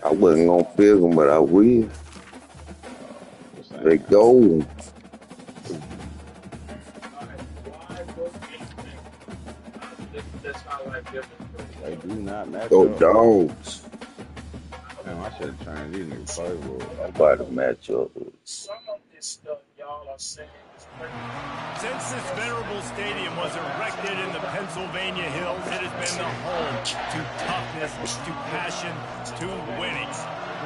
I wasn't gonna pick them, but I will. They go. They do not match Go up. Dogs. Damn, I should have turned these niggas playbook. I'm about to match up. Some of this stuff y'all are saying is crazy. Since this venerable stadium was erected in the Pennsylvania Hills, it has been the home to toughness, to passion, to winning.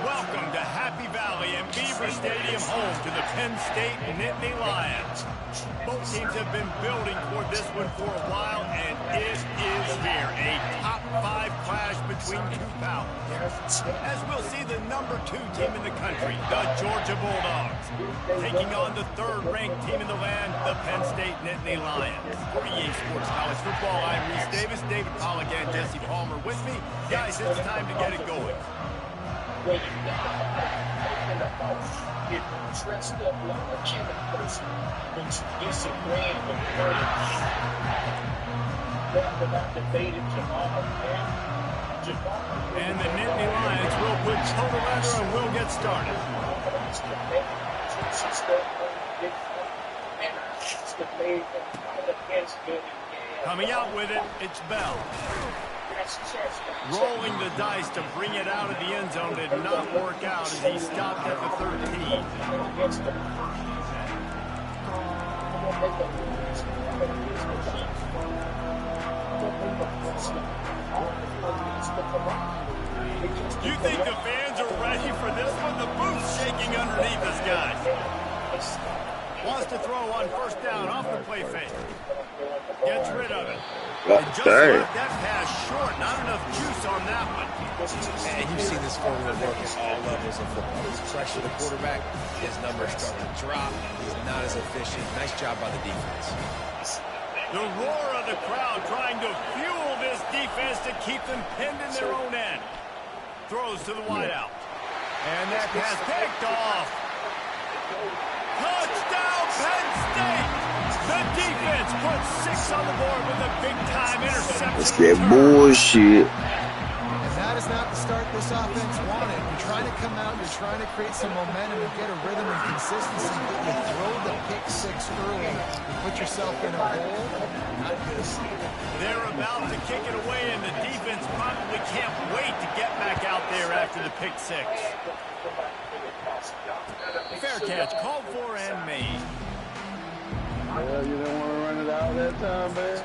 Welcome to Happy Valley and Beaver Stadium, home to the Penn State Nittany Lions. Both teams have been building toward this one for a while, and it is here. A top 5 clash between two powers. As we'll see the number 2 team in the country, the Georgia Bulldogs, taking on the 3rd-ranked team in the land, the Penn State Nittany Lions. For EA Sports College Football, I'm Reese Davis, David Pollack, and Jesse Palmer with me. Guys, it's time to get it going. When you think about it, dressed up like a killer person, when you disagree with words, rather not debated tomorrow, and the Nittany Lions will put total leather and we'll get started. Coming out with it, it's Bell. Rolling the dice to bring it out of the end zone did not work out as he stopped at the 13. You think the fans are ready for this one? The booth's shaking underneath this guy. Wants to throw on 1st down off the play fake. Gets rid of it. And just left that pass short. Not enough juice on that one. And you've seen this formula work at all levels of football. Pressure the quarterback, his numbers start to drop. He's not as efficient. Nice job by the defense. The roar of the crowd trying to fuel this defense to keep them pinned in their own end. Throws to the wideout. And that pass picked off. Touchdown, Penn State! The defense puts 6 on the board with a big-time interception. It's that bullshit. And that is not the start this offense wanted. You're trying to come out, you're trying to create some momentum and get a rhythm and consistency, but you throw the pick 6 early, you put yourself in a hole, not good. They're about to kick it away, and the defense probably can't wait to get back out there after the pick 6. Fair catch, called for and made. Well, you didn't want to run it out that time, man.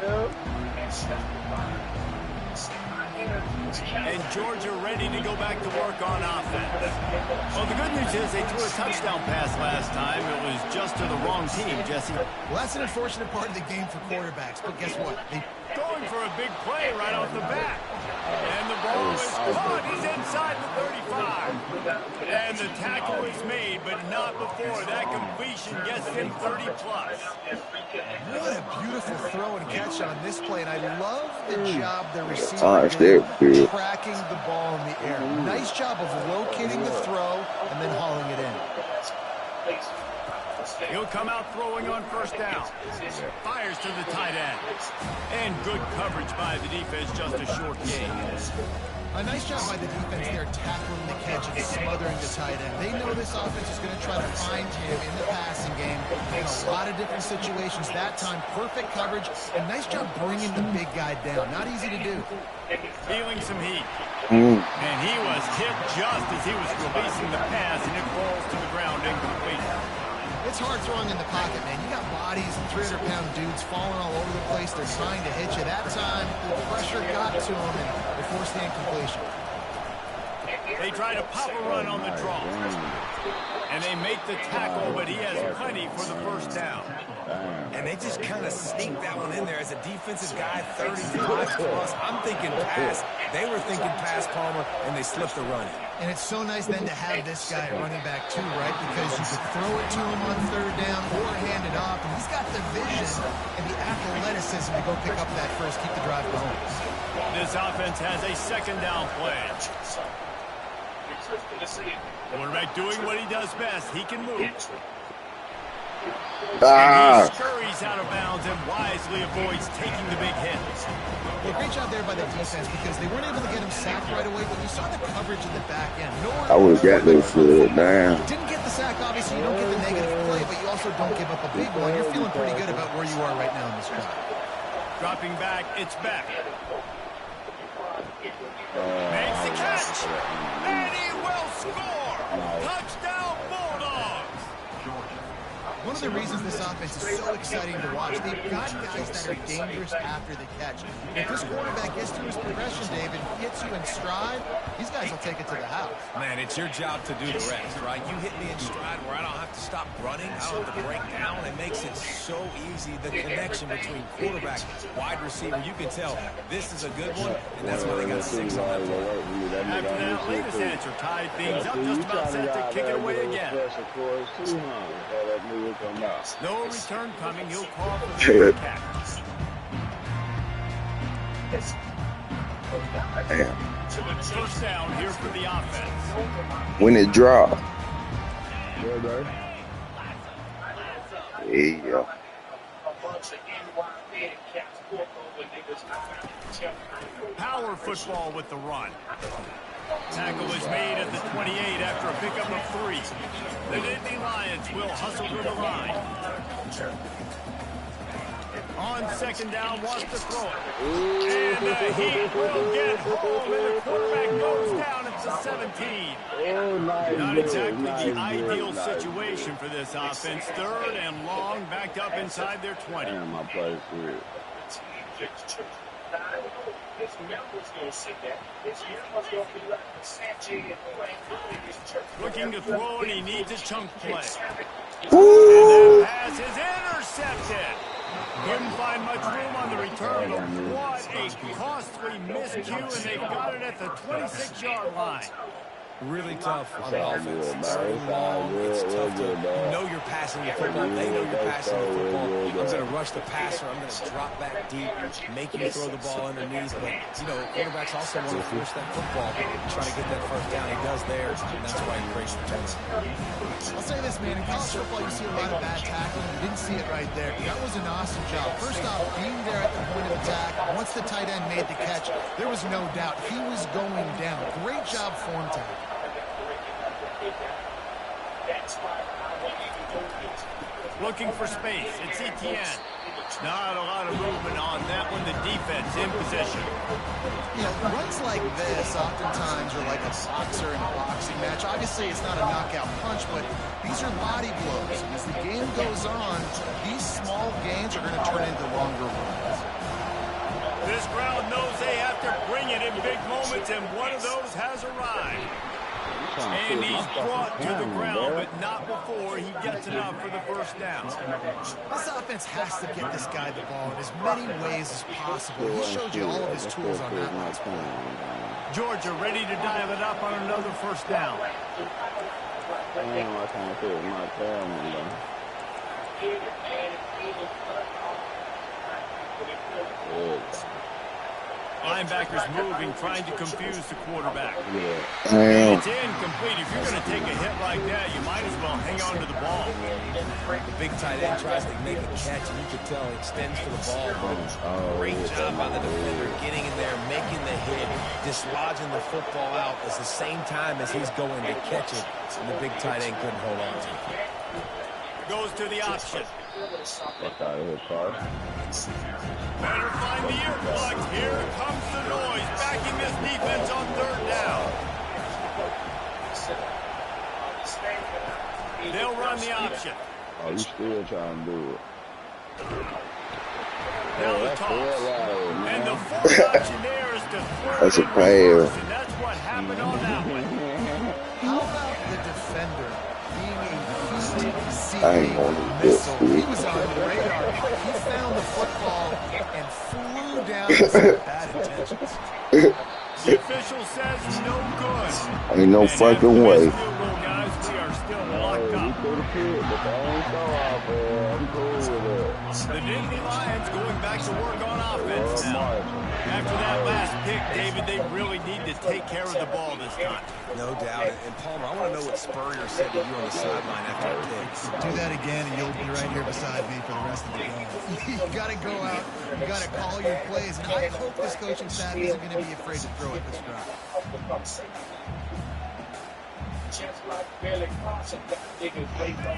And Georgia ready to go back to work on offense. Well, the good news is they threw a touchdown pass last time. It was just to the wrong team, Jesse. Well, that's an unfortunate part of the game for quarterbacks, but guess what? Going for a big play right off the bat. And the ball is caught. He's inside the 35. And the tackle is made, but not before that completion gets him 30-plus. What a beautiful throw and catch on this play, and I love the job the receiver did tracking the ball in the air. Nice job of locating the throw and then hauling it in. He'll come out throwing on 1st down. Fires to the tight end. And good coverage by the defense, just a short gain. A nice job by the defense there tackling the catch and smothering the tight end. They know this offense is going to try to find him in the passing game in a lot of different situations. That time, perfect coverage, and nice job bringing the big guy down. Not easy to do. Feeling some heat. And he was hit just as he was releasing the pass, and it falls to the ground incomplete. It's hard throwing in the pocket, man. You got bodies and 300-pound dudes falling all over the place. They're trying to hit you. That time, the pressure got to them, and they forced the incompletion. They try to pop a run on the draw. And they make the tackle, but he has plenty for the 1st down. And they just kind of sneak that one in there as a defensive guy, 35-plus. I'm thinking pass. They were thinking pass, Palmer, and they slipped the run in. And it's so nice then to have this guy running back too, right? Because you could throw it to him on 3rd down or hand it off. And he's got the vision and the athleticism to go pick up that first, keep the drive going. This offense has a 2nd down play. Quarterback doing what he does best. He can move. And he scurries out of bounds and wisely avoids taking the big hit. Well, great job there by the defense because they weren't able to get him sacked right away, but you saw the coverage in the back end. I would have got this foot down. Didn't get the sack, obviously. You don't get the negative play, but you also don't give up a big one. You're feeling pretty good about where you are right now in this drive. Dropping back, it's back. Makes the catch. And he will score. Touchdown, Bulldogs. One of the reasons this offense is so exciting to watch, they've got guys that are dangerous after the catch. If this quarterback gets to his progression, David, hits you in stride, these guys will take it to the house. Man, it's your job to do the rest, right? You hit me in stride where I don't have to stop running. I don't have to break down. It makes it so easy. The connection between quarterback, wide receiver, you can tell this is a good one, and that's why they got 6 on that play. After that latest answer tied things up, just about set to kick it away again. No return coming. He'll call for the catch. Damn. First down here for the offense. When it dropped. Yeah. Power football with the run. Tackle is made at the 28 after a pickup of 3. The Nittany Lions will hustle to the line. On second down, wants to throw it. And the Heat will get home, and the quarterback goes down at the 17. Not exactly the ideal situation for this offense. Third and long, backed up inside their 20. My place here. Looking to throw, and he needs a chunk play. And that pass is intercepted. Couldn't find much room on the return, but what a costly miscue, and they've got it at the 26-yard line. Really tough on the offense. Third and long, it's tough to know you're passing the football. They know you're passing the football. I'm going to rush the passer. I'm going to drop back deep, make you throw the ball underneath. But, you know, quarterbacks also want to force that football, try to get that first down. He does there, and that's why he creates the turnover. I'll say this, man. In college football, you see a lot of bad tackling. You didn't see it right there. That was an awesome job. First off, being there at the point of attack. Once the tight end made the catch, there was no doubt he was going down. Great job form tackle. Looking for space. It's Etienne. Not a lot of movement on that one. The defense in position. You know, runs like this oftentimes are like a boxer in a boxing match. Obviously, it's not a knockout punch, but these are body blows. As the game goes on, these small gains are going to turn into longer runs. This crowd knows they have to bring it in big moments, and one of those has arrived. And he's brought to the ground, but not before he gets enough for the first down. This offense has to get this guy the ball in as many ways as possible. He showed you all of his tools on that last play. Georgia ready to dial it up on another first down. Damn, I can't feel my family, though. Linebackers moving, trying to confuse the quarterback. Damn. It's incomplete. If you're going to take a hit like that, you might as well hang on to the ball. The big tight end tries to make a catch, and you can tell he extends for the ball. Great job by the defender getting in there, making the hit, dislodging the football out at the same time as he's going to catch it, and the big tight end couldn't hold on to it. Goes to the option. Fuck out of here, car. Better find the earplug. Here comes the noise, backing this defense on third down. They'll run the option. Oh, you still trying to do it. Now the toss. And the fourth option there is to throw That's a it in player. reverse, and that's what happened on that one. How about the defender being a I ain't gonna do this. missile? He was on the radar. He found the football and flew down with some bad intentions. The official says no good. Ain't no And fucking after way. this field goal, guys, we are still locked You up. threw the kid, but they ain't so out there. I'm cool with it. The Nittany Lions going back to work on offense now. After that last pick, David, they really need to take care of the ball this time. No doubt. And Palmer, I want to know what Spurrier said to you on the sideline after the pick. Do that again, and you'll be right here beside me for the rest of the game. You got to go out. You got to call your plays. And I hope this coaching staff isn't going to be afraid to throw it this drive.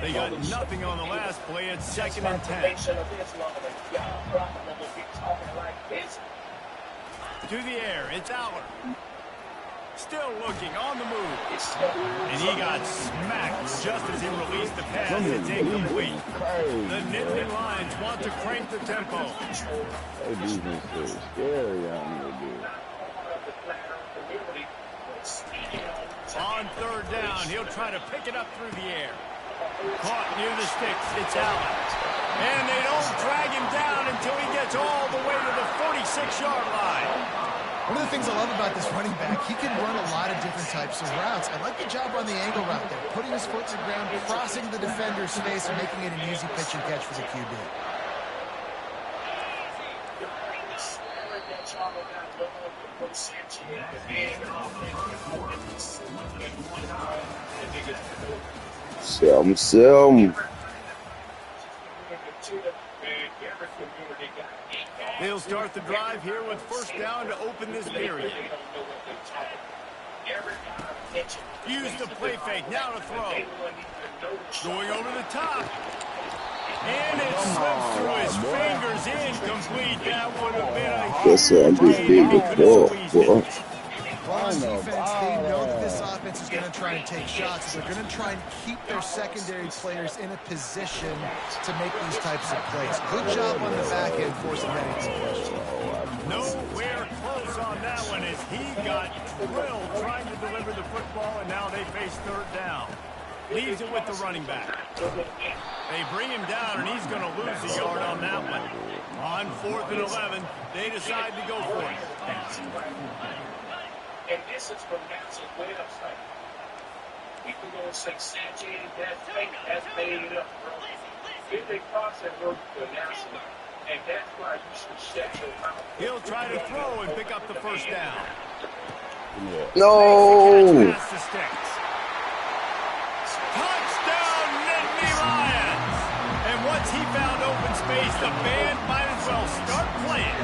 They got nothing on the last play. It's 2nd and 10. To the air, it's Aller. Still looking on the move. And he got smacked just as he released the pass. It's incomplete. The Nittany Lions want to crank the tempo. That defense is scary out here, dude. On 3rd down, he'll try to pick it up through the air. Caught near the sticks. It's Allen. And they don't drag him down until he gets all the way to the 46-yard line. One of the things I love about this running back, he can run a lot of different types of routes. I like the job on the angle route there, putting his foot to the ground, crossing the defender's face, and making it an easy pitch and catch for the QB. Selm. They'll start the drive here with 1st down to open this period. Use the play fake, now to throw. Going over the top. And it slips through his fingers, incomplete. That would have been a Yes, sir. I'm just big as ball. Lions defense, they know that this offense is going to try and take shots. They're going to try and keep their secondary players in a position to make these types of plays. Good job on the back end forcing that execution. Nowhere close on that one as he got drilled trying to deliver the football, and now they face 3rd down. Leaves it with the running back. They bring him down, and he's going to lose a yard on that one. On 4th and 11, they decide to go for it. And this is from Nancy's website. People going to say Sanchez, that's fake, that's made it up, bro. If they cross that road to Nancy, and that's why you should shut your mouth. He'll try to throw and pick up the 1st down. No. Touchdown, Nittany Lions! And once he found open space, the band might as well start playing.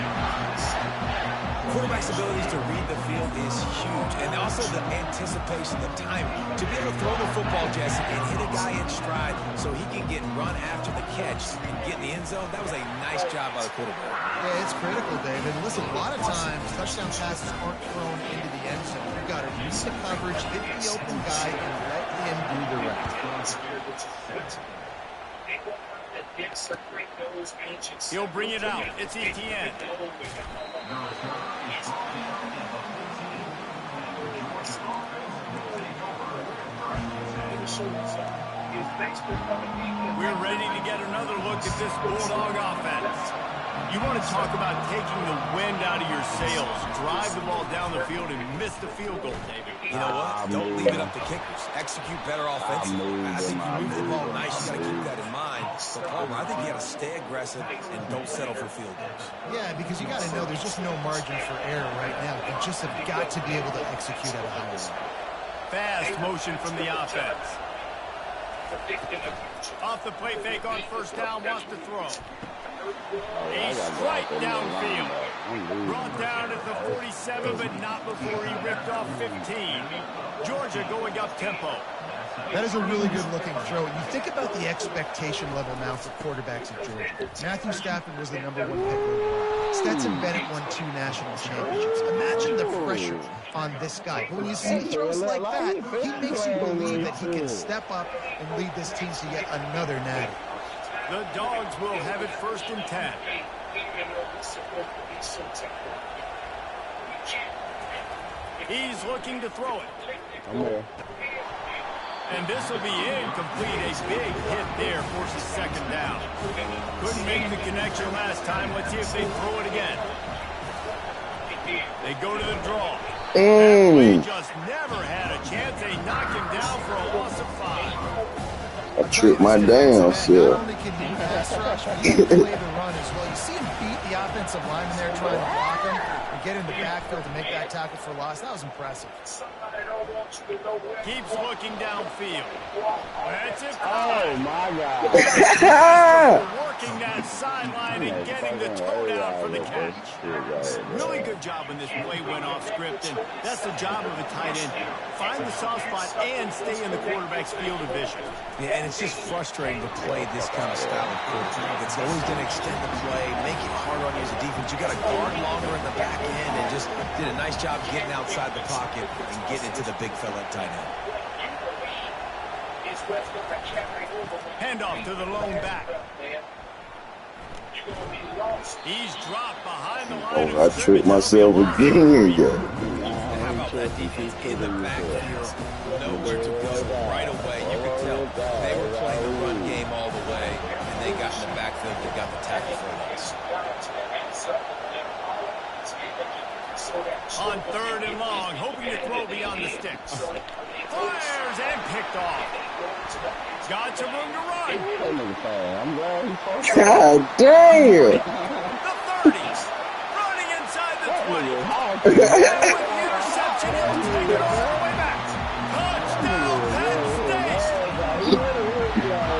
Quarterback's abilities to read the field is huge, and also the anticipation, the timing. To be able to throw the football, Jesse, and hit a guy in stride so he can get run after the catch and get in the end zone, that was a nice job by the quarterback. Yeah, it's critical, David. Listen, a lot of times, touchdown passes aren't thrown into the end zone. You've got to read the coverage, hit the open guy, and let him do the rest. He'll bring it out. It's Etienne. We're ready to get another look at this Bulldog offense. You want to talk about taking the wind out of your sails. Drive the ball down the field and miss the field goal, David. You know what? Don't leave it up to kickers. Execute better offensively. I think you move the ball nice. You got to keep that in mind. But Palmer, I think you got to stay aggressive and don't settle for field goals. Yeah, because you got to know there's just no margin for error right now. You just have got to be able to execute at a high level. Fast motion from the offense. Off the play fake on 1st down, wants to throw. A strike downfield. Brought down at the 47, but not before he ripped off 15. Georgia going up tempo. That is a really good-looking throw. You think about the expectation level now for quarterbacks at Georgia. Matthew Stafford was the #1 pick overall. Stetson Bennett won 2 national championships. Imagine the pressure on this guy. When you see throws like that, he makes you believe that he can step up and lead this team to yet another natty. The Dogs will have it 1st and 10. He's looking to throw it. And this will be incomplete. A big hit there forces 2nd down. Couldn't make the connection last time. Let's see if they throw it again. They go to the draw. That play just never had a chance. They knock him down for a loss of 5. I tripped my damn self. Not only can he pass rush, Josh, when you play the run as well, you see him beat the offensive lineman there trying to block him and get in the backfield to make that tackle for loss. That was impressive. Keeps looking downfield. That's it. Oh, my God. Working that sideline and getting the toe down for the catch. Really good job when this play went off script, and that's the job of a tight end. Find the soft spot and stay in the quarterback's field of vision. Yeah, and it's just frustrating to play this kind of style of quarterback. It's always going to extend the play, make it hard on you as a defense. You got to guard longer in the back end, and just did a nice job getting outside the pocket and getting into the big fella at tight end. Handoff to the lone back. He's dropped behind the line. Oh, I tricked myself again. How about that defense in the backfield? Nowhere to go right away. You could tell they were playing the run game all the way, and they got in the backfield. They got the tackle for loss. On 3rd and long, hoping to throw beyond the sticks. Fires and picked off. Got some room to run. I'm glad he fought. God damn. The 30s. Running inside the 20. And with the interception, he'll take it all the way back. Touchdown, Penn State.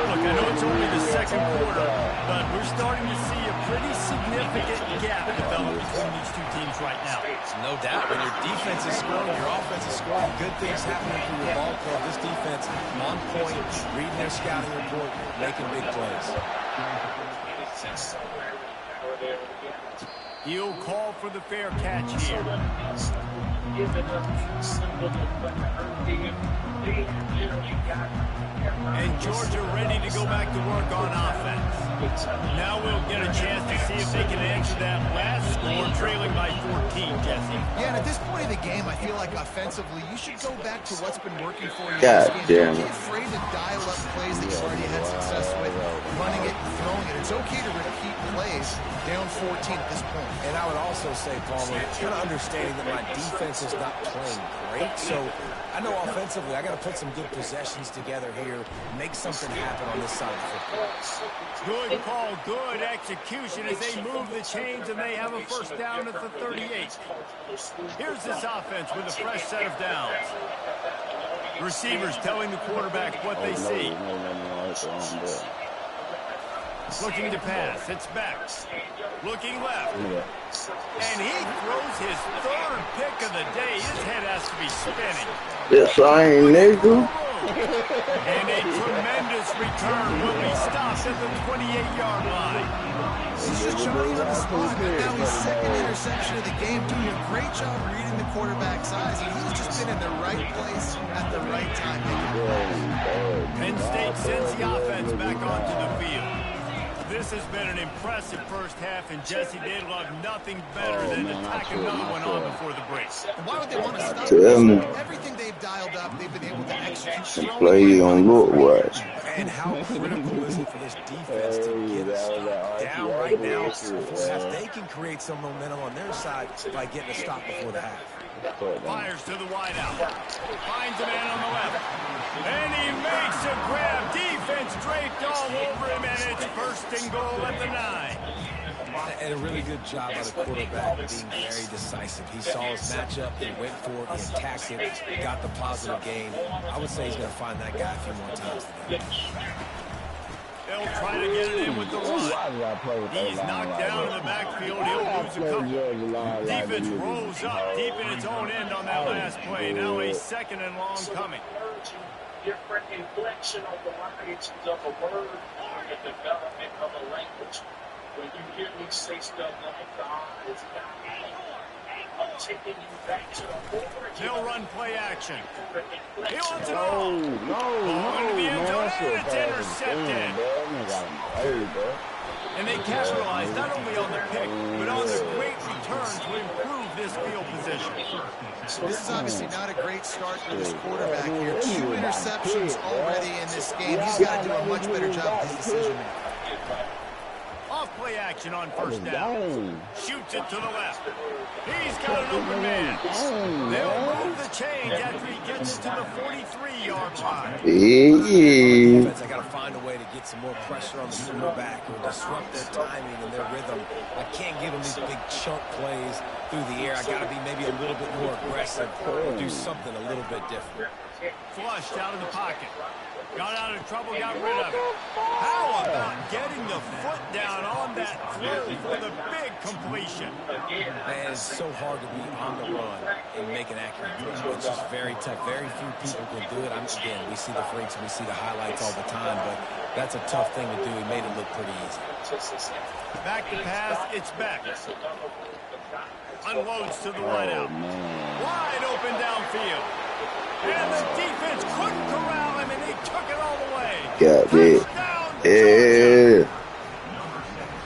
Look, I know it's only the second quarter, but we're starting to see a pretty significant gap develop between these two teams right now. No doubt. When your defense is scoring, your offense is scoring, good things happening for your ball club. This defense on point, reading their scouting report, making big plays. He'll call for the fair catch here. And Georgia ready to go back to work on offense. Now we'll get a chance to see if they can answer that last score, trailing by 14, Jesse. Yeah, and at this point of the game, I feel like offensively, you should go back to what's been working for you. God in this game. damn Don't it. be afraid to dial up plays that you already had success with, running it and throwing it. It's okay to repeat plays down 14 at this point. And I would also say, Palmer, kind of understanding that my defense is not playing great, so I know offensively I got to put some good possessions together here, make something happen on this side of the football. Good call, good execution as they move the chains and they have a first down at the 38. Here's this offense with a fresh set of downs. Receivers telling the quarterback what they see. Looking to pass, it's back. Looking left. And he throws his 3rd pick of the day. His head has to be spinning. Yes, I ain't nigga. And a tremendous return will be stopped at the 28-yard line. He's just showing on the spot. Now his 2nd interception of the game, doing a great job reading the quarterback's eyes, and he's just been in the right place at the right time. Penn State sends the offense back onto the field. This has been an impressive first half, and Jesse, they'd love nothing better than to tack another one on before the break. And why would they want to stop Tell me. everything they've dialed up? They've been able to execute. The play don't look right. And how critical is it for this defense to get a stop down right now before half? They can create some momentum on their side by getting a stop before the half. Fires to the wideout. Finds a man on the left. And he makes a grab. Defense draped all over him, and it's 1st and goal at the 9. And a really good job by the quarterback being very decisive. He saw his matchup, he went for it, he attacked it, got the positive gain. I would say he's going to find that guy a few more times today. They'll try to get it in with the run. He's knocked down in the backfield. He'll lose a couple. Defense rolls up deep in its own end on that last play. Now a 2nd and long coming. Different inflection on the variations of a word or the development of a language. When you hear me say stuff like God is God, I'm taking you back to the origin. They'll run play action. He wants it all. Into the end zone, and it's intercepted. And they capitalize not only on the pick, but on the great return to improve this field position. This is obviously not a great start for this quarterback here. 2 interceptions already in this game. He's got to do a much better job with his decision making. Off play play action on first down. Shoots it to the left. He's got an open man. They'll move the chains after he gets it to the 43-yard line. Defense, I got to find a way to get some more pressure on the quarterback or disrupt their timing and their rhythm. I can't give them these big chunk plays through the air. I got to be maybe a little bit more aggressive or do something a little bit different. Flushed out of the pocket. Got out of trouble, got rid of it. How about getting the foot down on that throw for the big completion? Man, it's so hard to be on the run and make an accurate throw. It's just very tough. Very few people can do it. Again, we see the freaks and we see the highlights all the time, but that's a tough thing to do. He made it look pretty easy. Back to pass, it's back. Unloads to the wideout. Wide open downfield. And the defense couldn't corral him, and they took it all the way. Got it. Yeah.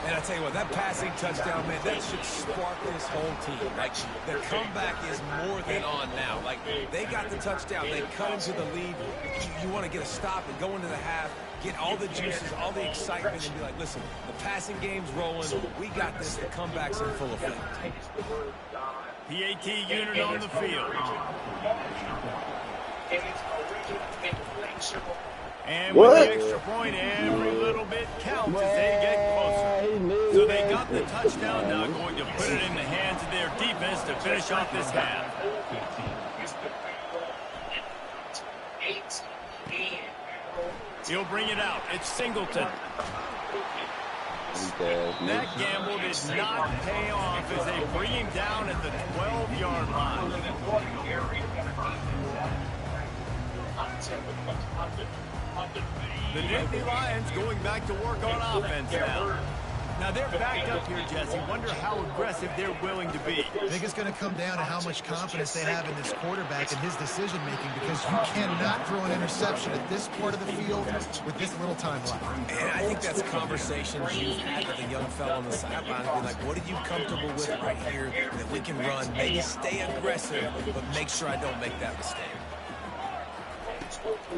And I tell you what, that passing touchdown, man, that should spark this whole team. Like, the comeback is more than on now. Like, they got the touchdown. They cut into the lead. You want to get a stop and go into the half, get all the juices, all the excitement, and be like, listen, the passing game's rolling. We got this. The comeback's in full effect. PAT unit on the field. And with the extra point, every little bit counts as they get closer. So they got the touchdown, now going to put it in the hands of their defense to finish off this half. He'll bring it out. It's Singleton. That gamble did not pay off as they bring him down at the 12-yard line. The Nittany Lions going back to work on offense now. Now they're backed up here, Jesse. Wonder how aggressive they're willing to be. I think it's going to come down to how much confidence they have in this quarterback and his decision-making, because you cannot throw an interception at this part of the field with this little time left. And I think that's conversations you've had with a young fellow on the sideline. Be like, what are you comfortable with right here that we can run? Maybe stay aggressive, but make sure I don't make that mistake.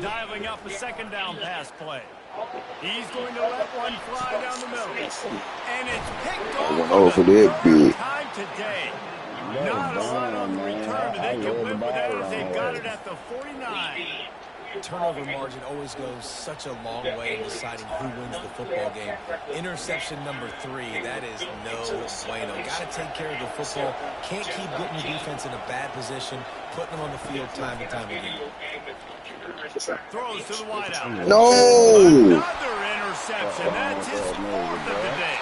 Dialing up a second down pass play. He's going to let one fly down the middle. And it's picked off for the third time today. Not a run on the return, but they can live with that as they've got it at the 49. Turnover margin always goes such a long way in deciding who wins the football game. Interception number 3, that is no bueno. Got to take care of the football. Can't keep getting your defense in a bad position, putting them on the field time and time again. Throws to the wideout. No! Another interception. That's his 4th of the day.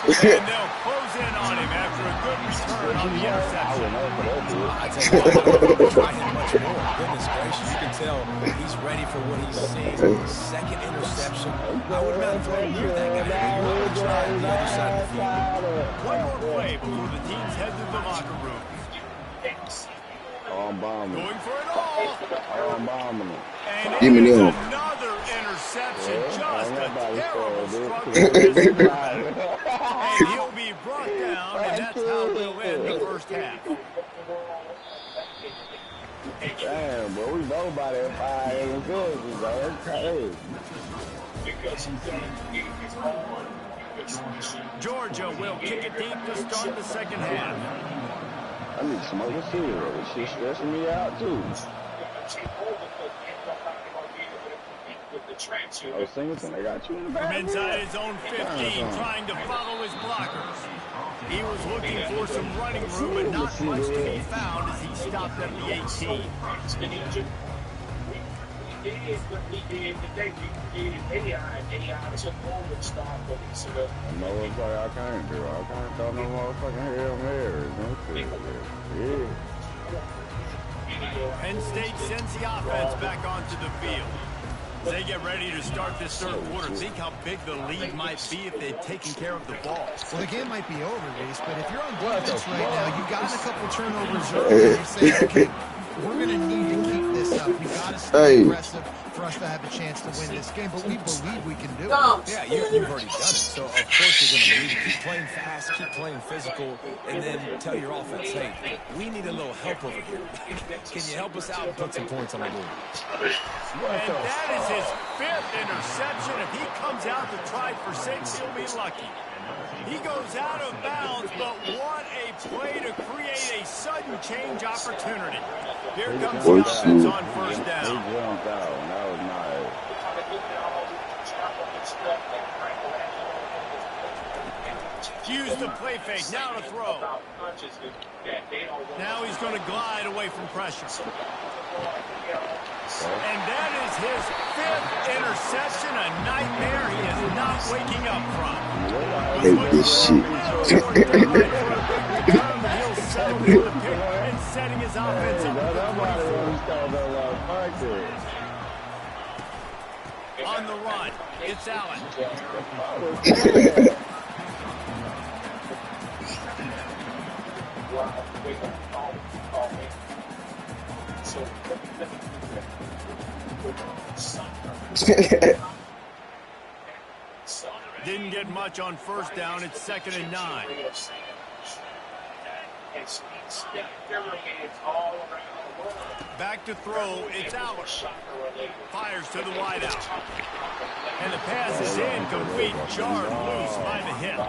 And they'll close in on him after a good return on the interception. I tell you what, try him much more. Goodness gracious, you can tell he's ready for what he's seeing. Second interception. I would not throw near that guy. You want to try the other side of the field. One more play before the teams head to the locker room. I'm bombing. Going for it all. I'm bombing it. And give me them. Another interception. Just a terrible struggle. And he'll be brought down, and that's how we'll end the first half. Damn, bro, we both by that 5 interceptions, bro. That's crazy. Georgia will kick it deep to start the second half. I need to smoke a cigarette. This shit's stressing me out, too. Oh, Singleton, I got you in the back. From inside his own 15, trying to follow his blockers. He was looking for some running room, but not much to be found as he stopped at the 18. I know what I can't do. I can't throw no motherfucking Hail Marys. Yeah. Penn State sends the offense back onto the field. As they get ready to start this third quarter, think how big the lead might be if they'd taken care of the ball. Well, the game might be over, Reese, but if you're on defense right now, you've gotten a couple turnovers early. You're saying, okay, we're going to need to keep this up. We've got to stay aggressive for for us to have a chance to win this game, but we believe we can do it. Yeah, you've already done it, so of course you're going to believe it. Keep playing fast, keep playing physical, and then tell your offense, hey, we need a little help over here. Can you help us out and put some points on the board? And that is his 5th interception. If he comes out to try for 6, he'll be lucky. He goes out of bounds, but what a play to create a sudden change opportunity. Here comes the offense on first down. He jumped out, and that was nice. Use the play fake, now to throw. Now he's going to glide away from pressure. And that is his 5th interception, a nightmare he is not waking up from. Hate this shit. He'll settle for the pick and setting his offense up. On the run, it's Allen. Didn't get much on first down. It's 2nd and 9. Back to throw. It's Allen. Fires to the wideout. And the pass is incomplete. Jarred loose by the hip.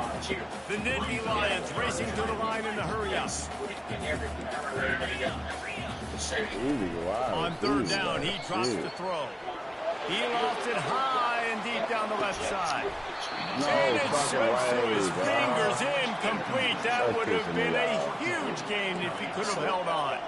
The Nittany Lions racing to the line in the hurry-up. On 3rd down, he drops the throw. He lofts it high and deep down the left side. And it slips through his fingers, incomplete. That would have been a huge gain if he could have held on.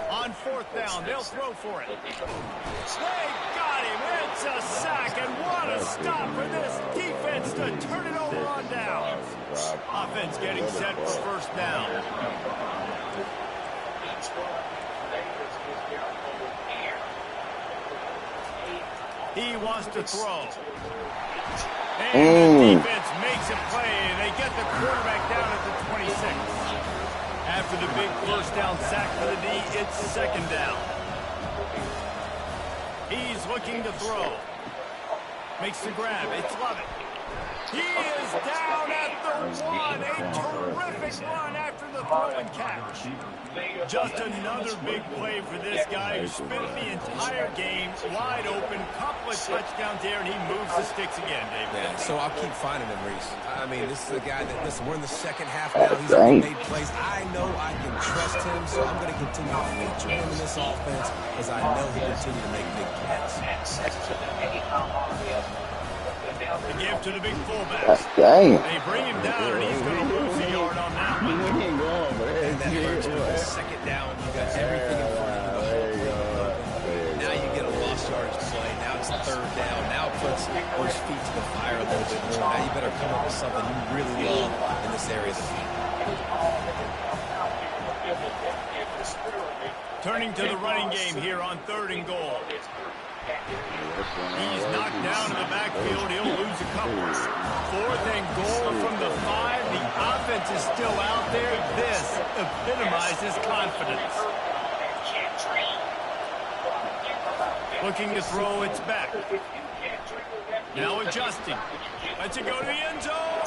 On 4th down, they'll throw for it. They got him. It's a sack, and what a stop for this defense to turn it over on down. Offense getting set for first down. He wants to throw. And the defense makes a play. They get the quarterback down at the 26. After the big first down sack for the D, it's 2nd down. He's looking to throw. Makes the grab. It's Lovett. He is down at the 1. A terrific run after the throw and catch. Just another big play for this guy who spent the entire game wide open. Couple of touchdowns there, and he moves the sticks again, David. Yeah, so I'll keep finding him, Reese. I mean, this is a guy that, listen, we're in the 2nd half now. He's already made plays. I know I can trust him, so I'm going to continue to feature him in this offense because I know he'll continue to make big plays. To give to the big fullback. Dang. They bring him down, and he's going to lose a yard on that one. And that hurts because 2nd down, you got everything in front of you. Now you get a lost yardage play. Now it's 3rd down. Now it puts those feet to the fire a little bit more. Now you better come up with something you really love in this area of the field. Turning to the running game here on 3rd and goal. He's knocked down in the backfield. He'll lose a couple. 4th and goal from the 5. The offense is still out there. This epitomizes confidence. Looking to throw, it's back. Now adjusting. Lets it go to the end zone.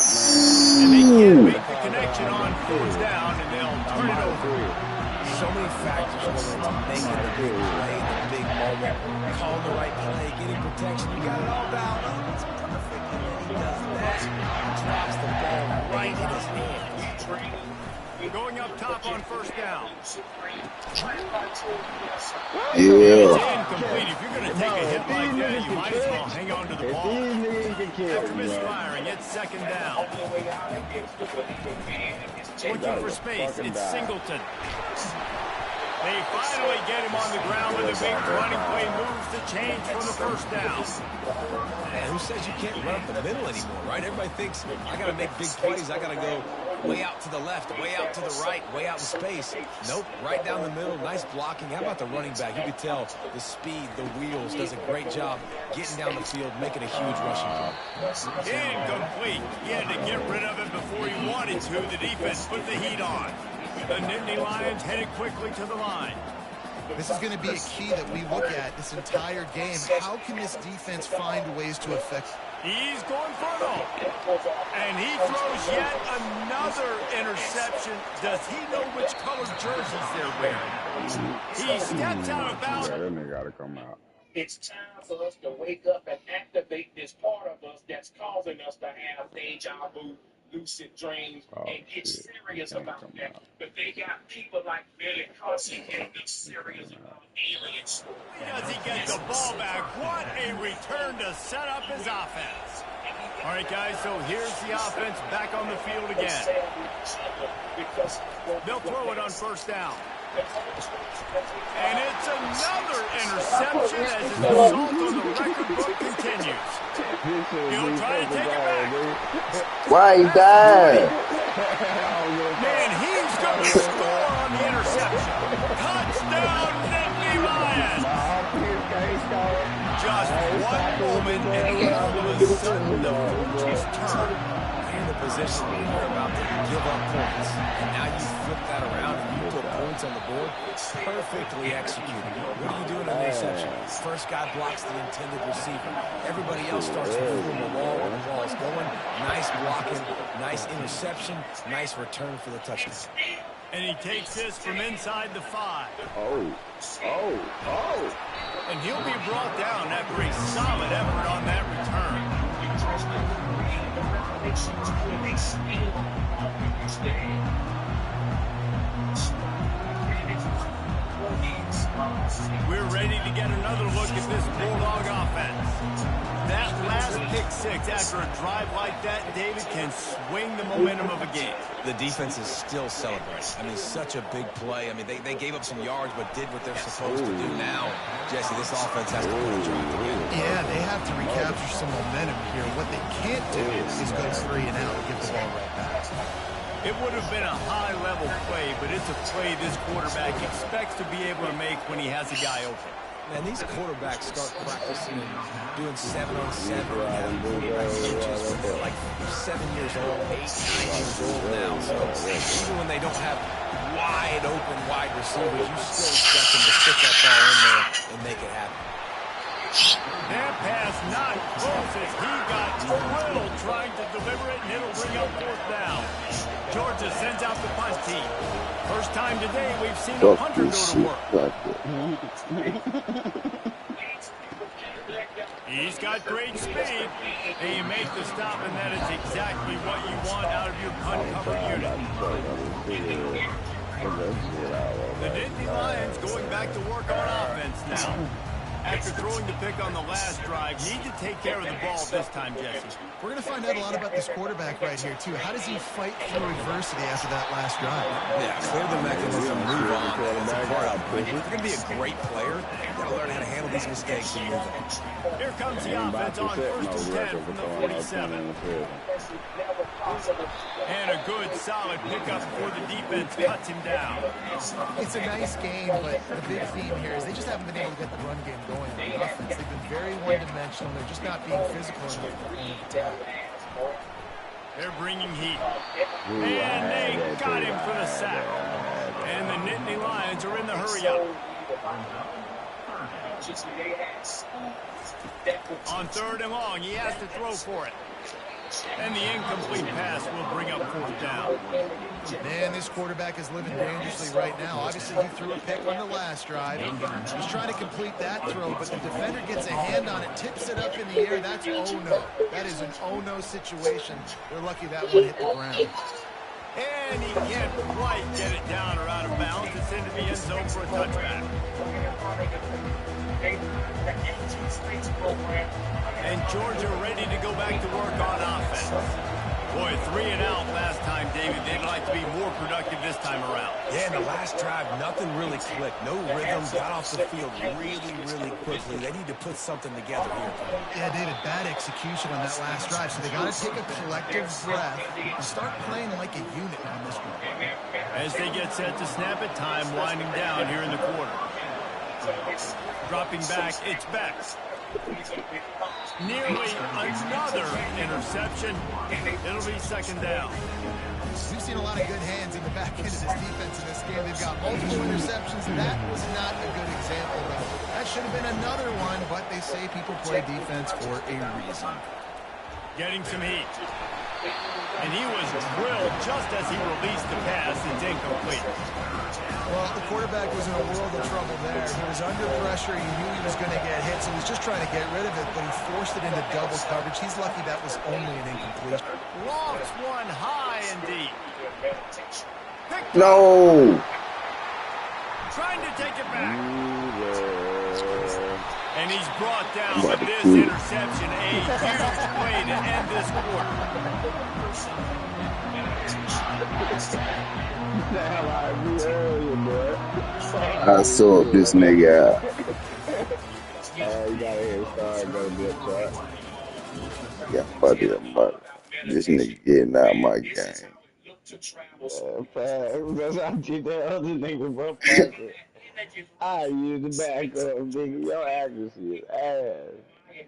And they can't make the connection on 4th down, and they'll turn it over. So many factors go into making the big play, the big moment, calling the right play, getting protection. You got it all down. It's perfect. And then he does that. Drops the ball right in his hands. Going up top on 1st down. Yeah. It's incomplete. If you're going to take a hit like that, you might as well hang on to the ball. After misfiring, it's 2nd down. Looking for space. It's Singleton. They finally get him on the ground with a big running play moves to change for the 1st down. Man, who says you can't run up the middle anymore, right? Everybody thinks, I got to make big plays. I got to go way out to the left, way out to the right, way out in space. Nope, right down the middle. Nice blocking. How about the running back? You can tell the speed, the wheels, does a great job getting down the field, making a huge rushing play. Incomplete. He had to get rid of it before he wanted to. The defense put the heat on. The Nittany Lions headed quickly to the line. This is going to be a key that we look at this entire game. How can this defense find ways to affect? He's going for it all. And he throws yet another interception. Does he know which color jerseys they're wearing? He steps out of bounds. Yeah, that nigga gotta come out. It's time for us to wake up and activate this part of us that's causing us to have deja vu, lucid dreams, and get serious about that. But they got people like Billy Carson getting serious about aliens. Does he get the ball back? What a return to set up his offense. All right, guys, so here's the offense back on the field again. They'll throw it on first down. And it's another interception as his assault on the record book continues. He'll try to take it back. Why he died? Man, he's going to score on the interception. Touchdown, Nittany Lions. Just one moment, and all of a sudden the fortunes turn. In the position where you're about to give up points, and now you flip that around and you put points on the board. Perfectly executed. What are you doing on the interception? First guy blocks the intended receiver. Everybody else starts moving the ball when the ball is going. Nice blocking, nice interception, nice return for the touchdown. And he takes this from inside the 5. And he'll be brought down after a solid effort on that return. We're ready to get another look at this Bulldog offense. That last pick six after a drive like that, David, can swing the momentum of a game. The defense is still celebrating. I mean, such a big play. I mean, they gave up some yards but did what they're supposed to do now. Jesse, this offense has to put a drive together. Yeah, they have to recapture some momentum here. What they can't do is go 3 and out and give the ball right back. It would have been a high-level play, but it's a play this quarterback expects to be able to make when he has a guy open. Man, these quarterbacks start practicing and doing 7-on-7 and coaches when they're like 7 years old, 8, 9 years old now. So even when they don't have wide open wide receivers, you still expect them to stick that ball in there and make it happen. That pass not close as he got drilled trying to deliver it, and it'll bring up 4th down. Georgia sends out the punt team. First time today we've seen a punter go to work. He's got great speed, and you make the stop, and that is exactly what you want out of your punt-cover unit. The Nittany Lions going back to work on offense now. After throwing the pick on the last drive, need to take care of the ball this time, Jesse. We're going to find out a lot about this quarterback right here, too. How does he fight through adversity after that last drive? Yeah, clear the mechanism, move on. That's a part of it. If you're going to be a great player, you've got to learn how to handle these mistakes and move on. Here comes the offense on 1st and 10 from the 47. And a good, solid pickup before the defense cuts him down. It's a nice game, but the big theme here is they just haven't been able to get the run game going on the offense. They've been very one-dimensional. They're just not being physical enough. They're bringing heat. And they got him for the sack. And the Nittany Lions are in the hurry-up. On 3rd and long, he has to throw for it. And the incomplete pass will bring up 4th down. Man, this quarterback is living dangerously right now. Obviously, he threw a pick on the last drive. He's trying to complete that throw, but the defender gets a hand on it, tips it up in the air. That's oh-no. That is an oh-no situation. They're lucky that one hit the ground. And he can't quite get it down or out of bounds. It's into the end zone for a touchback. And Georgia ready to go back to work on offense. Boy, with 3 and out last time, David. They'd like to be more productive this time around. Yeah, in the last drive, nothing really clicked. No rhythm, got off the field really quickly. They need to put something together here. Yeah, David, bad execution on that last drive. So they got to take a collective breath and start playing like a unit on this one. As they get set to snap it, time winding down here in the quarter. Dropping back, it's Beck. Nearly another interception. It'll be second down. We've seen a lot of good hands in the back end of this defense in this game. They've got multiple interceptions. That was not a good example, though. That should have been another one, but they say people play defense for a reason. Getting some heat. And he was drilled just as he released the pass. It's incomplete. Well, the quarterback was in a world of trouble there. He was under pressure. He knew he was going to get hit, so he was just trying to get rid of it, but he forced it into double coverage. He's lucky that was only an incompletion. Lofts one high and deep. No. Trying to take it back. And he's brought down with this interception. A huge play to end this quarter. I saw this nigga out. You gotta hear start gonna be a shot. Yeah, fuck it. This nigga getting out of my game. That's how I did that other nigga, bro. I use the backup, nigga. Your accuracy is ass.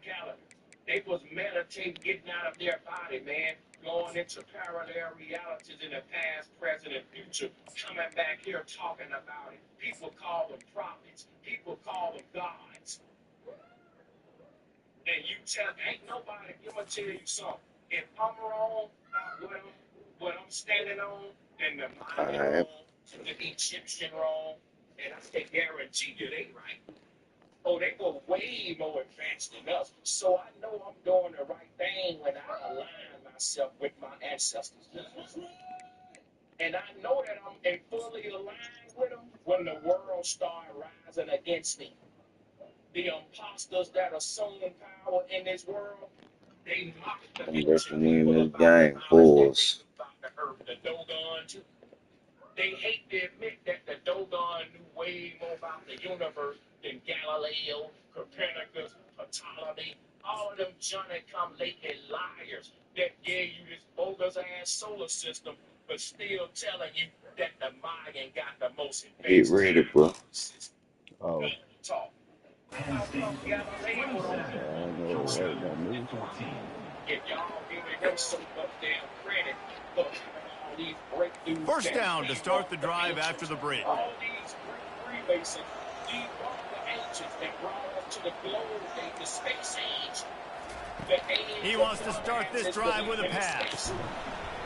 They was meditating, getting out of their body, man. Going into parallel realities in the past, present, and future. Coming back here talking about it. People call them prophets. People call them gods. And you tell, ain't nobody, I'm going to tell you something. If I'm wrong about what I'm standing on, then the Maya wrong, the Egyptian wrong, and I can guarantee you they right. Oh, they were way more advanced than us. So I know I'm doing the right thing when I align myself with my ancestors. And I know that I'm fully aligned with them when the world started rising against me. The imposters that assume power in this world, they mock the listening to this game, fools. They hate to admit that the Dogon knew way more about the universe than Galileo, Copernicus, Ptolemy, all of them Johnny-come-lately liars that gave you this bogus-ass solar system, but still telling you that the Mayan got the most advanced. Get ready, bro. Oh. Talk. First down to start the drive after the break. All these Freemasons, these are the ancients that brought us to the globe age, the space age. He wants to start this drive with a pass.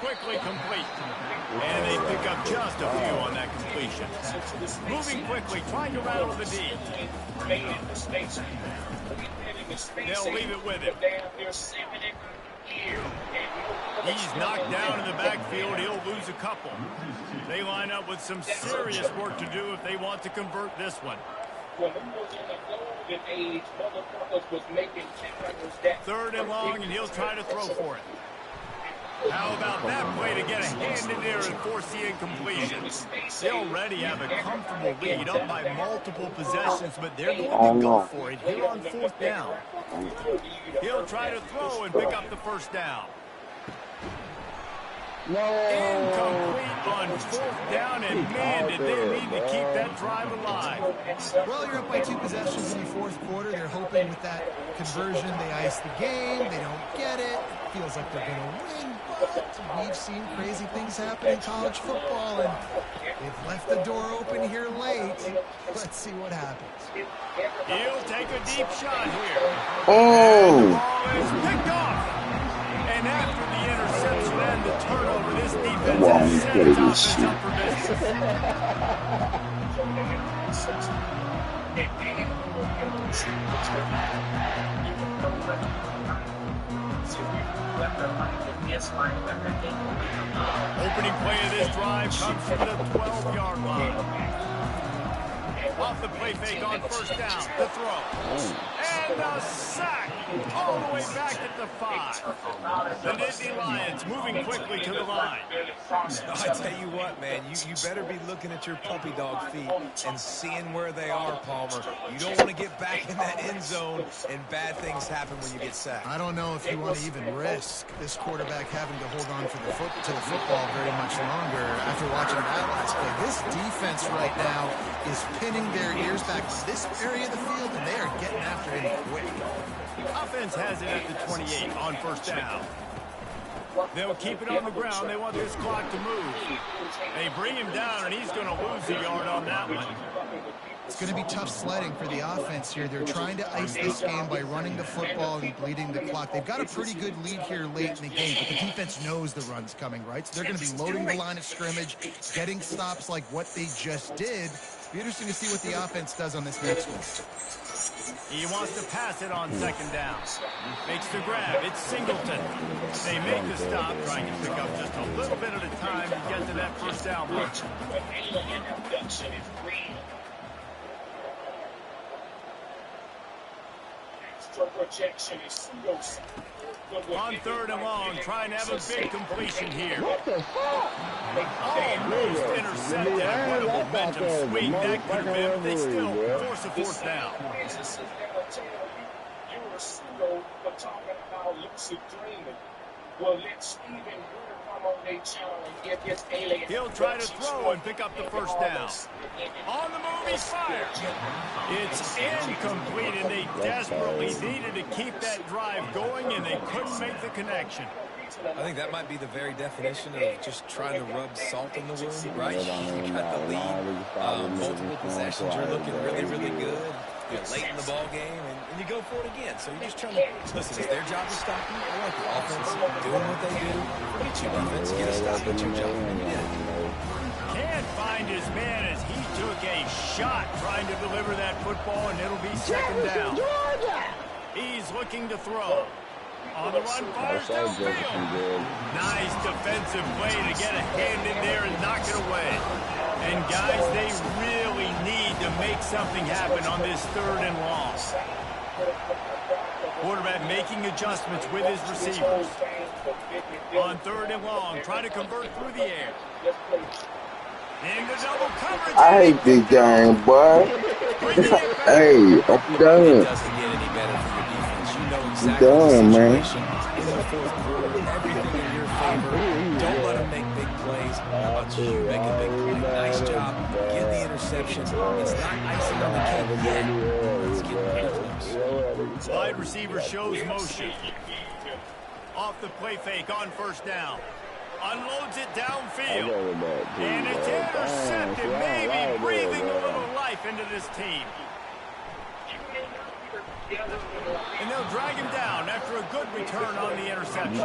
Quickly complete. And they pick up just a few on that completion. Moving quickly, trying to rattle the D. They'll leave it with him. He's knocked down in the backfield. He'll lose a couple. They line up with some serious work to do if they want to convert this one. Third and long, and he'll try to throw for it. How about that play to get a hand in there and force the incompletion? They already have a comfortable lead, up by multiple possessions, but they're going to go for it here on fourth down. He'll try to throw and pick up the first down. No. Incomplete on fourth down, and man, did they need to keep that drive alive. Well, you're up by 2 possessions in the fourth quarter. They're hoping with that conversion they ice the game. They don't get it. Feels like they're going to win, but we've seen crazy things happen in college football, and they've left the door open here late. Let's see what happens. He'll take a deep shot here. Oh! And the ball is picked off. And after the interception and the turnover, this defense has set its offense up for Opening play of this drive comes from the 12-yard line. Off the play fake on first down. The throw. And the sack. All the way back at the 5. The Nittany Lions moving quickly to the line. I tell you what, man, you better be looking at your puppy dog feet and seeing where they are, Palmer. You don't want to get back in that end zone and bad things happen when you get sacked. I don't know if you want to even risk this quarterback having to hold on to the football very much longer after watching that last play. This defense right now is pinning their ears back to this area of the field, and they are getting after him quick. Offense has it at the 28 on first down. They'll keep it on the ground. They want this clock to move. They bring him down, and he's going to lose a yard on that one. It's going to be tough sledding for the offense here. They're trying to ice this game by running the football and bleeding the clock. They've got a pretty good lead here late in the game, but the defense knows the run's coming, right? So they're going to be loading the line of scrimmage, getting stops like what they just did. It'll be interesting to see what the offense does on this next one. He wants to pass it on second down. Makes the grab. It's Singleton. They make the stop, trying to pick up just a little bit at a time to get to that first down mark. On third and long, trying to have a big completion here. Almost intercepted. What a momentum swing that could have been. They still force a fourth down. You were pseudo for talking about lucid dreaming. Well, let Stephen Greer come on their channel and give his alien. He'll try to throw and pick up the first down. On the move, he's fired. It's incomplete, and they desperately needed to keep that drive going, and they couldn't make the connection. I think that might be the very definition of just trying to rub salt in the wound, right? You got the lead, multiple possessions, you're looking really, really good. You're late in the ball game, and you go for it again. So you're just trying to, listen, it's their job to stop you. I want the offense doing what they do. Forget your defense, get a stop, it's your job. And you did it. Can't find his man as he took a shot trying to deliver that football, and it'll be second down. He's looking to throw. On the run, fires downfield. Nice defensive play to get a hand in there and knock it away. And guys, they really need to make something happen on this third and long. Quarterback making adjustments with his receivers. On third and long, trying to convert through the air. Into double coverage. I hate this game, boy. Hey, I'm done. It doesn't get any better for your defense. You know exactly done, the situation. In the fourth quarter, everything in your favor. Don't let them make big plays. How about you make a big play? Nice job. Get the interception. It's not icing on the cake yet. Let's get pretty close. Wide receiver shows motion. Off the play fake on first down. Unloads it downfield. And it's intercepted, maybe breathing a little life into this team. And they'll drag him down after a good return on the interception.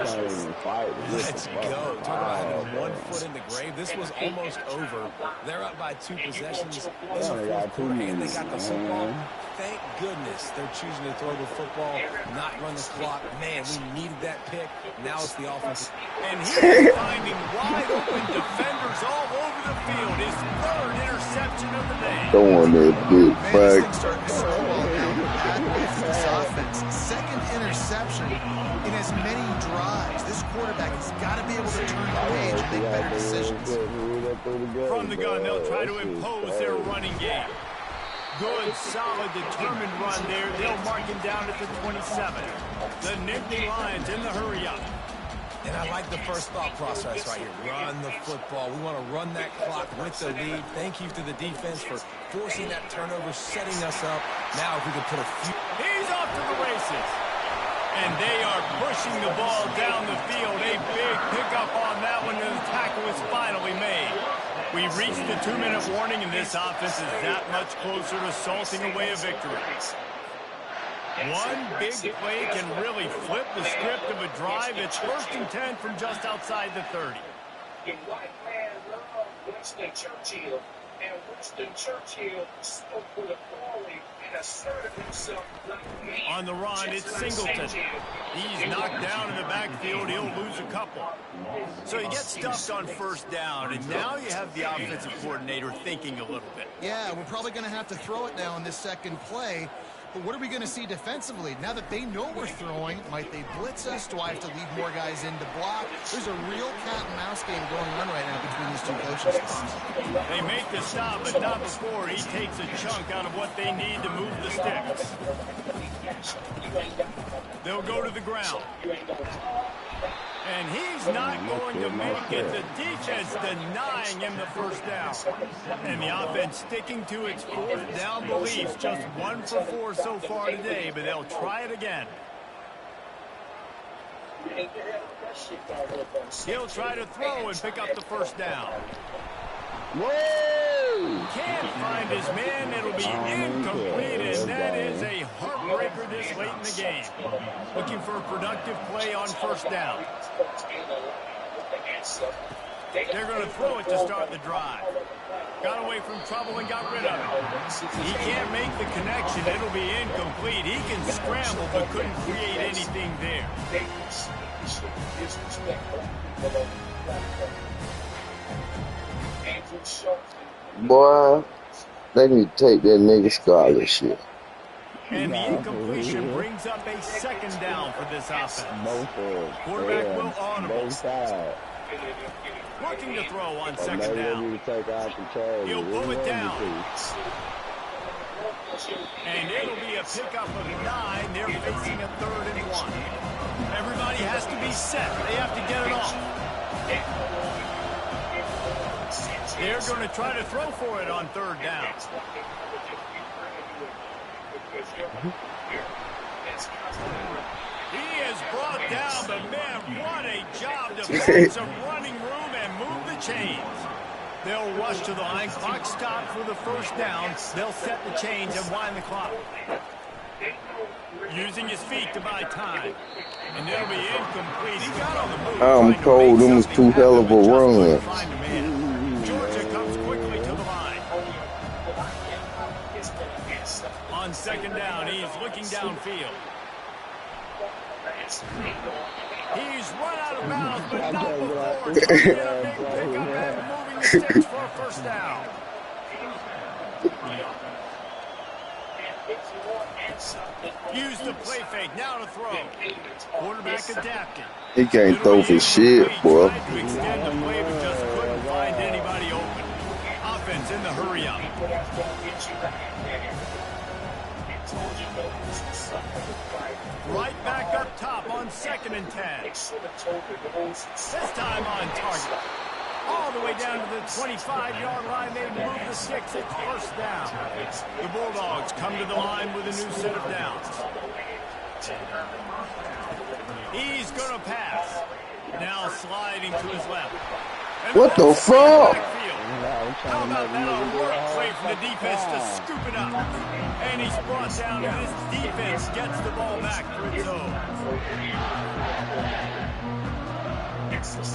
Let's go. Talk about having 1 foot in the grave. This was almost over. They're up by 2 possessions in the fourth quarter, and they got the football. Thank goodness they're choosing to throw the football, not run the clock. Man, we needed that pick. Now it's the offense. And he's finding wide open defenders all over the field. His third interception of the day. Throwing that big back. This offense, second interception in as many drives. This quarterback has got to be able to turn the page and make better decisions. From the gun, they'll try to impose their running game. Good, solid, determined run there. They'll mark him down at the 27. The Nittany Lions in the hurry-up. And I like the first thought process right here. Run the football. We want to run that clock with the lead. Thank you to the defense for forcing that turnover, setting us up. Now if we can put a few... He's off to the races. And they are pushing the ball down the field. A big pickup on that one, and the tackle is finally made. We've reached the 2-minute warning, and this offense is that much closer to salting away a victory. One big play can really flip the script of a drive. It's 1st and 10 from just outside the 30. In white man love Winston Churchill, And Winston Churchill spoke with authority and asserted himself like on the run, it's Singleton. He's knocked down in the backfield. He'll lose a couple. So he gets stuffed on first down, and now you have the offensive coordinator thinking a little bit. Yeah, we're probably going to have to throw it now in this second play. But what are we going to see defensively? Now that they know we're throwing, might they blitz us? Do I have to leave more guys in to block? There's a real cat and mouse game going on right now between these two coaching staffs. They make the stop, but not before he takes a chunk out of what they need to move the sticks. They'll go to the ground. And he's not going to make it. The defense denying him the first down. And the offense sticking to its fourth down beliefs. Just 1 for 4 so far today, but they'll try it again. He'll try to throw and pick up the first down. Whoa! Can't find his man. It'll be incomplete, and that is a heartbreaker this late in the game. Looking for a productive play on first down. They're going to throw it to start the drive. Got away from trouble and got rid of it. He can't make the connection. It'll be incomplete. He can scramble, but couldn't create anything there. Boy, they need to take that nigga scholarship. And the incompletion brings up a second down for this offense. Quarterback will audible. Looking to throw on second down. He'll pull it down. And it'll be a pickup of 9. They're facing a 3rd and 1. Everybody has to be set. They have to get it off. They're going to try to throw for it on 3rd down. He is brought down, but man, what a job to find some running room and move the chains. They'll rush to the line. Clock stopped for the first down. They'll set the chains and wind the clock. Using his feet to buy time. And it'll be incomplete. He got on the move. I'm cold. Them was too hell of a run. Georgia comes quickly to the line. On second down, he's looking downfield. He's run out of bounds, but not before. He's going to get a big pickup and moving the sticks for a first down. Use the play fake, now to throw. Quarterback adapting. He can't throw for shit, boy. Tried to extend the play, but just couldn't find anybody open. Offense in the hurry up. Right back up top on 2nd and 10. This time on target. All the way down to the 25-yard line. They move the sticks. It's first down. The Bulldogs come to the line with a new set of downs. He's going to pass. Now sliding to his left. And what the fuck? How about that on work play from the defense to scoop it up? And he's brought down, and this defense gets the ball back for its own.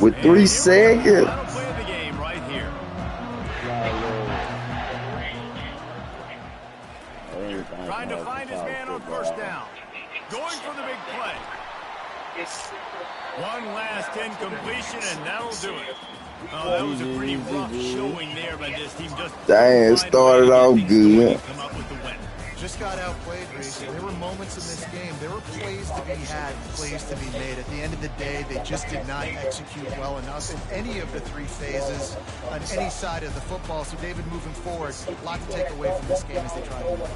With 3 seconds. That'll play the game right here. Trying to find his man on first down. Going for the big play. One last incompletion, and that'll do it. Oh, that was a pretty rough showing there by this team. Dang, started off good. Come up with the win. Just got outplayed, Reese. There were moments in this game. There were plays to be had, plays to be made. At the end of the day, they just did not execute well enough in any of the 3 phases on any side of the football. So, David, moving forward, a lot to take away from this game as they try to win.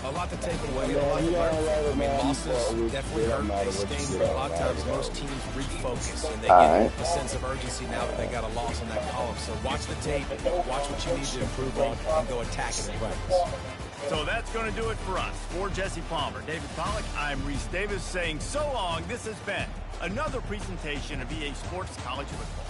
A lot to take away, a lot to learn. I mean, losses definitely hurt this game, but a lot of times most teams refocus and they get a sense of urgency now that they got a loss on that column. So watch the tape, watch what you need to improve on, and go attack it in practice. So that's going to do it for us. For Jesse Palmer, David Pollack, I'm Reese Davis saying so long. This has been another presentation of EA Sports College Football.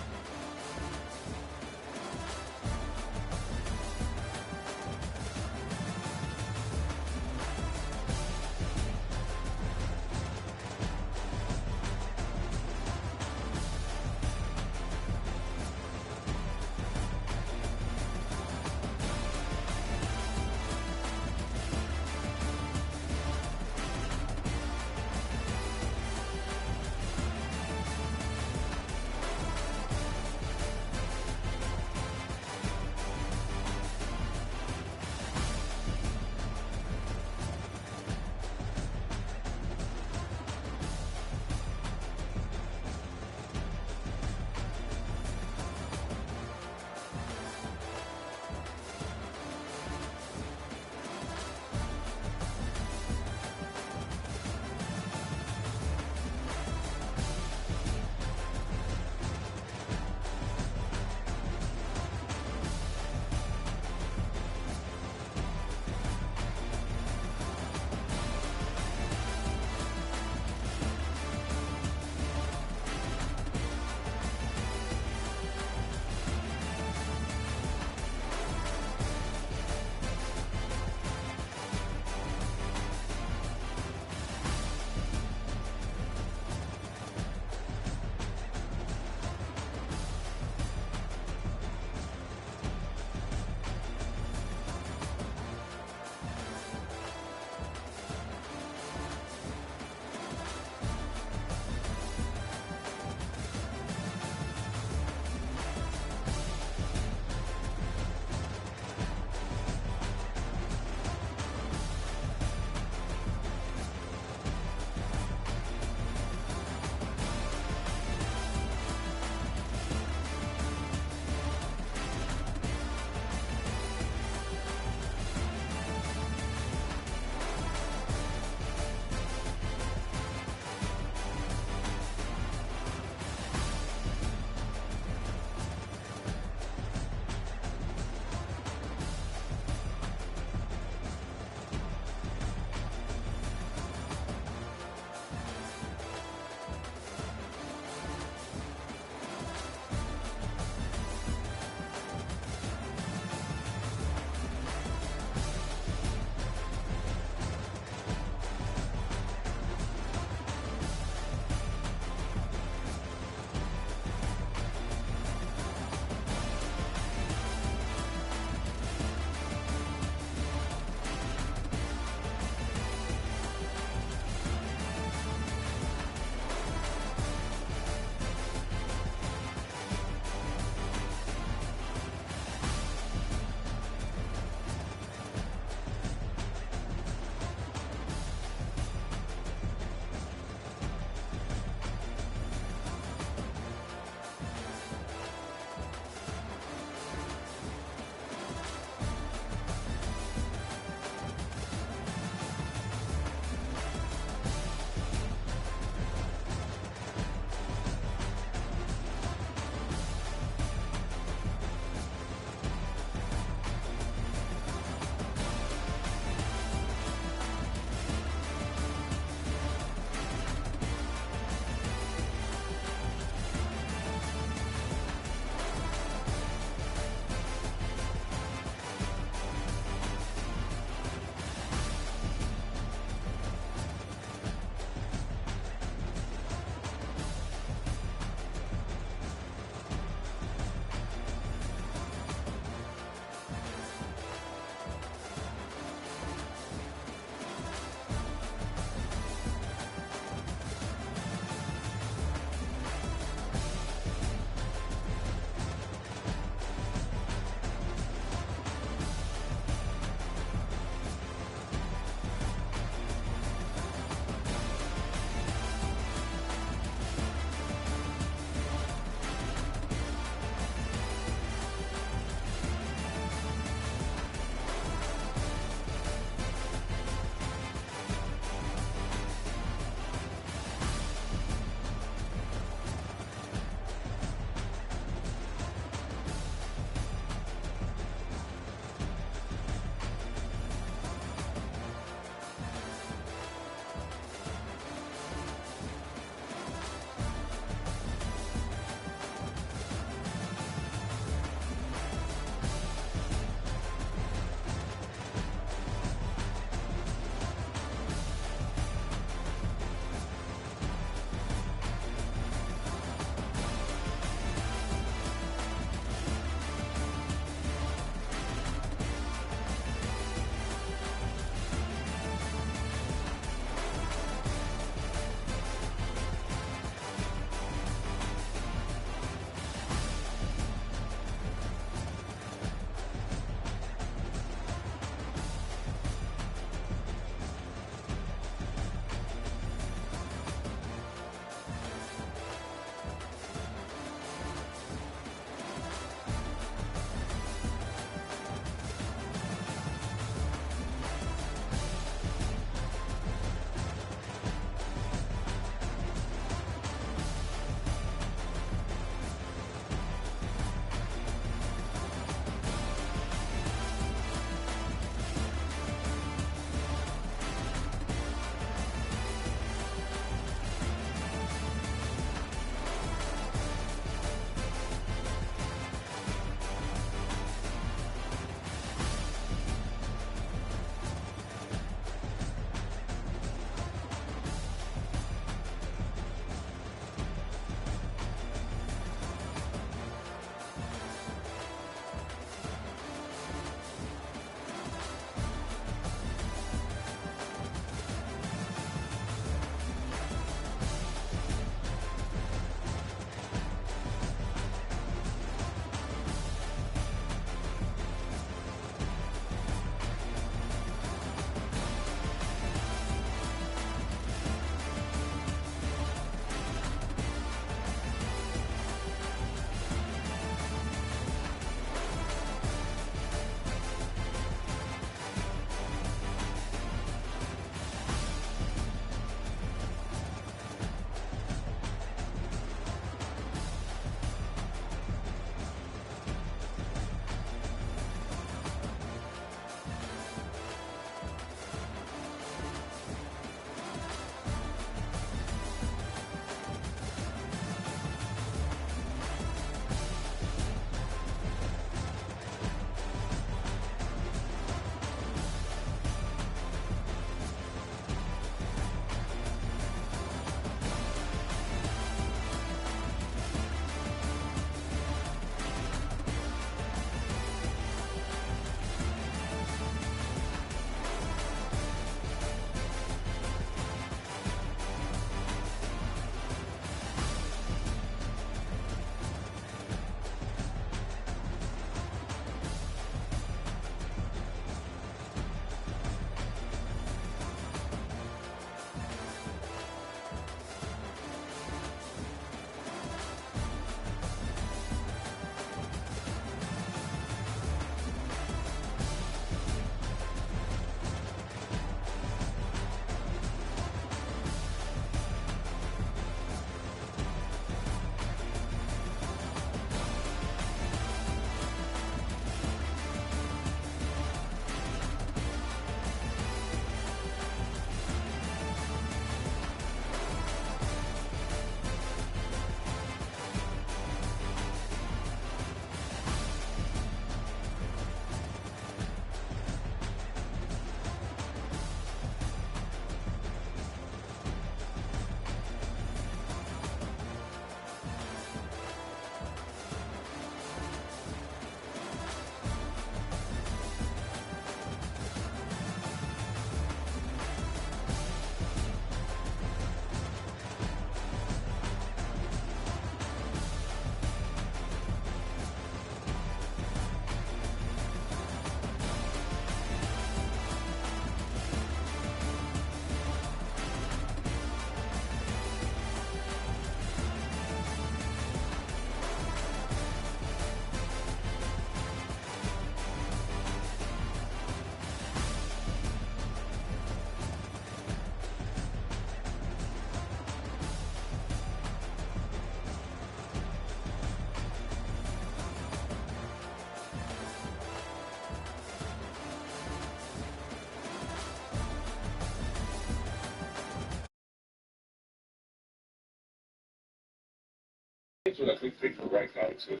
think for the right guy too.